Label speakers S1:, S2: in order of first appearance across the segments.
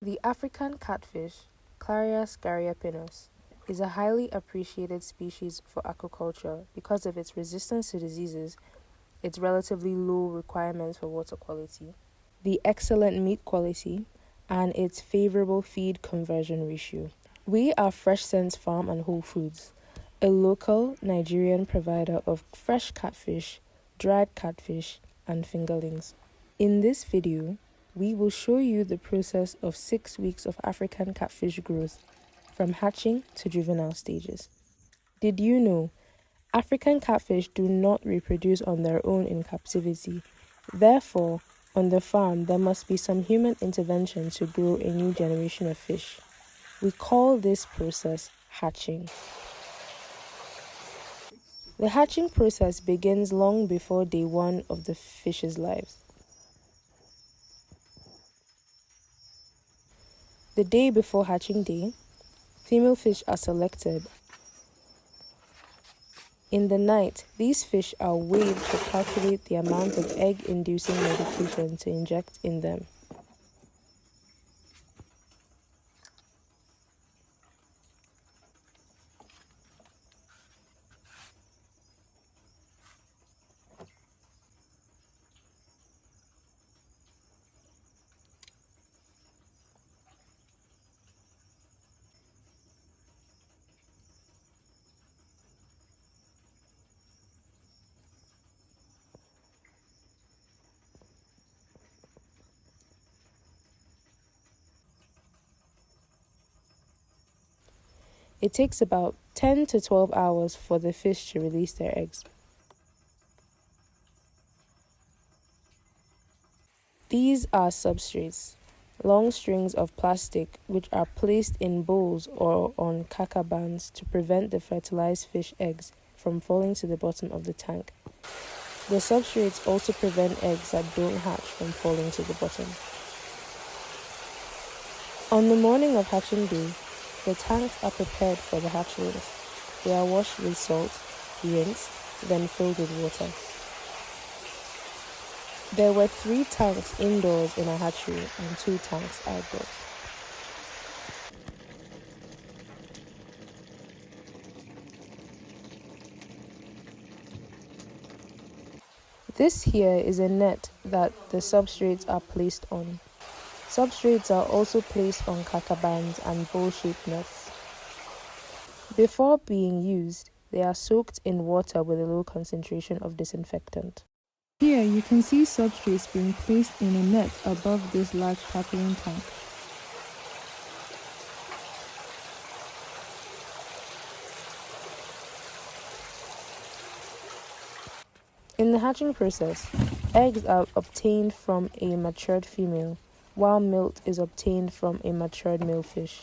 S1: The African catfish, Clarias garriapinus, is a highly appreciated species for aquaculture because of its resistance to diseases, its relatively low requirements for water quality, the excellent meat quality, and its favorable feed conversion ratio. We are Fresh Sense Farm and Whole Foods, a local Nigerian provider of fresh catfish, dried catfish, and fingerlings. In this video, we will show you the process of 6 weeks of African catfish growth, from hatching to juvenile stages. Did you know African catfish do not reproduce on their own in captivity? Therefore, on the farm, there must be some human intervention to grow a new generation of fish. We call this process hatching. The hatching process begins long before day 1 of the fish's lives. The day before hatching day, female fish are selected. In the night, these fish are weighed to calculate the amount of egg-inducing medication to inject in them. It takes about 10 to 12 hours for the fish to release their eggs. These are substrates, long strings of plastic which are placed in bowls or on caca bands to prevent the fertilized fish eggs from falling to the bottom of the tank. The substrates also prevent eggs that don't hatch from falling to the bottom. On the morning of hatching day, the tanks are prepared for the hatchlings. They are washed with salt, rinsed, then filled with water. There were 3 tanks indoors in a hatchery and 2 tanks outdoors. This here is a net that the substrates are placed on. Substrates are also placed on caca bands and bowl-shaped nets. Before being used, they are soaked in water with a low concentration of disinfectant. Here you can see substrates being placed in a net above this large packaging tank. In the hatching process, eggs are obtained from a matured female, while milt is obtained from a matured male fish.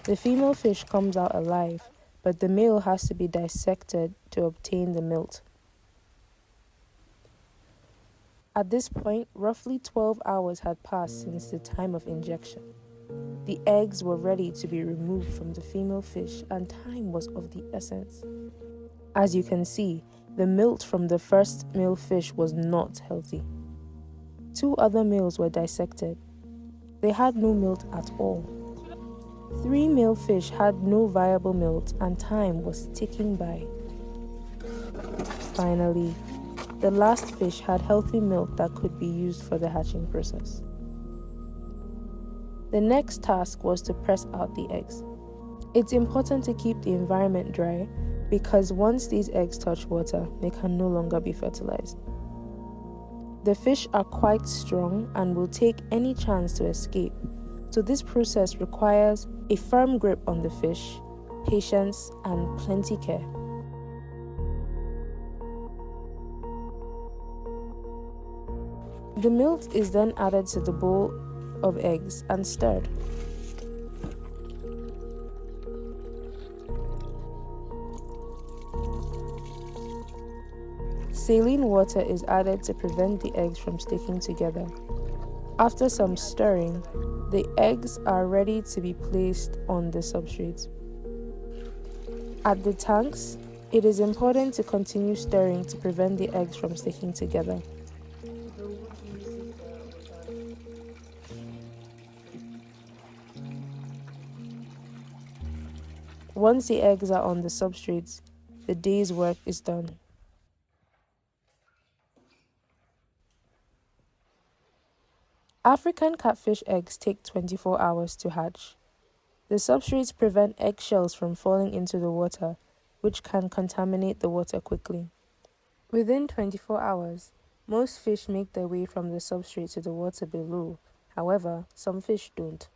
S1: The female fish comes out alive, but the male has to be dissected to obtain the milt. At this point, roughly 12 hours had passed since the time of injection. The eggs were ready to be removed from the female fish, and time was of the essence. As you can see, the milt from the first male fish was not healthy. 2 other males were dissected. They had no milt at all. 3 male fish had no viable milt, and time was ticking by. Finally, the last fish had healthy milt that could be used for the hatching process. The next task was to press out the eggs. It's important to keep the environment dry because once these eggs touch water, they can no longer be fertilized. The fish are quite strong and will take any chance to escape, so this process requires a firm grip on the fish, patience, and plenty care. The milt is then added to the bowl of eggs and stirred. Saline water is added to prevent the eggs from sticking together. After some stirring, the eggs are ready to be placed on the substrates. At the tanks, it is important to continue stirring to prevent the eggs from sticking together. Once the eggs are on the substrates, the day's work is done. African catfish eggs take 24 hours to hatch. The substrates prevent eggshells from falling into the water, which can contaminate the water quickly. Within 24 hours, most fish make their way from the substrate to the water below. However, some fish don't.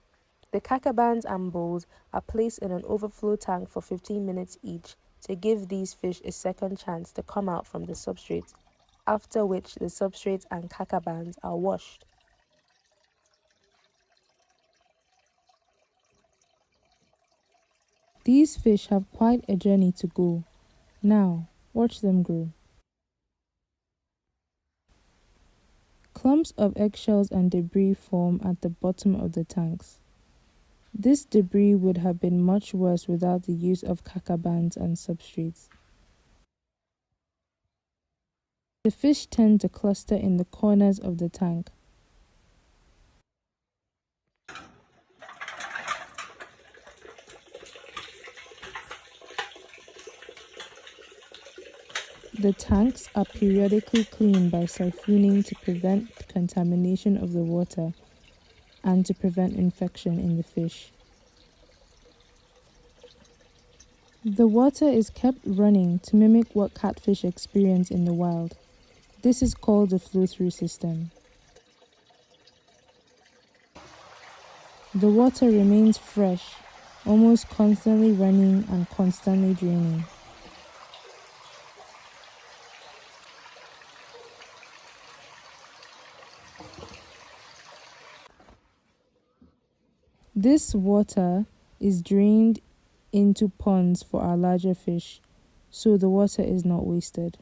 S1: The cacabans and bulls are placed in an overflow tank for 15 minutes each to give these fish a second chance to come out from the substrate, after which the substrates and cacabans are washed. These fish have quite a journey to go. Now, watch them grow. Clumps of eggshells and debris form at the bottom of the tanks. This debris would have been much worse without the use of cacabans and substrates. The fish tend to cluster in the corners of the tank. The tanks are periodically cleaned by siphoning to prevent contamination of the water and to prevent infection in the fish. The water is kept running to mimic what catfish experience in the wild. This is called the flow-through system. The water remains fresh, almost constantly running and constantly draining. This water is drained into ponds for our larger fish, so the water is not wasted.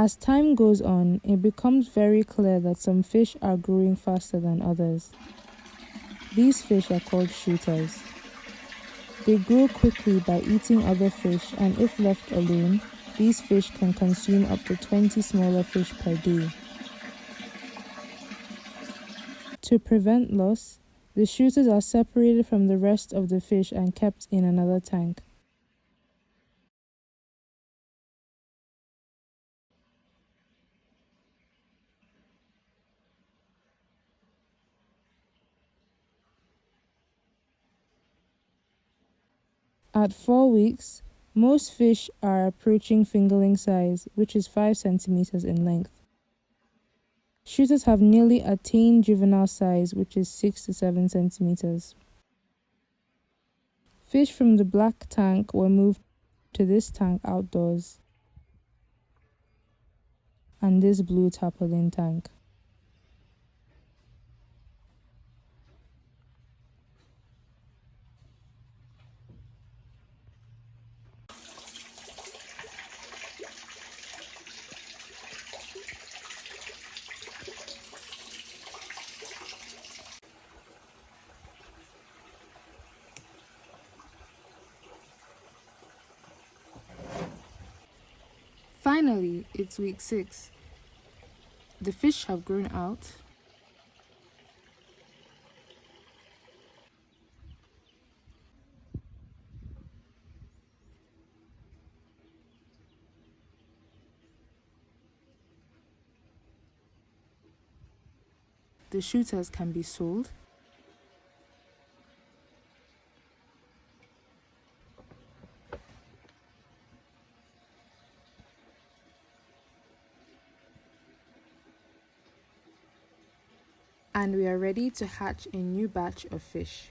S1: As time goes on, it becomes very clear that some fish are growing faster than others. These fish are called shooters. They grow quickly by eating other fish, and if left alone, these fish can consume up to 20 smaller fish per day. To prevent loss, the shooters are separated from the rest of the fish and kept in another tank. At 4 weeks, most fish are approaching fingerling size, which is 5 centimeters in length. Shooters have nearly attained juvenile size, which is 6 to 7 centimeters. Fish from the black tank were moved to this tank outdoors and this blue tarpaulin tank. Finally, it's week 6. The fish have grown out. The shooters can be sold. And we are ready to hatch a new batch of fish.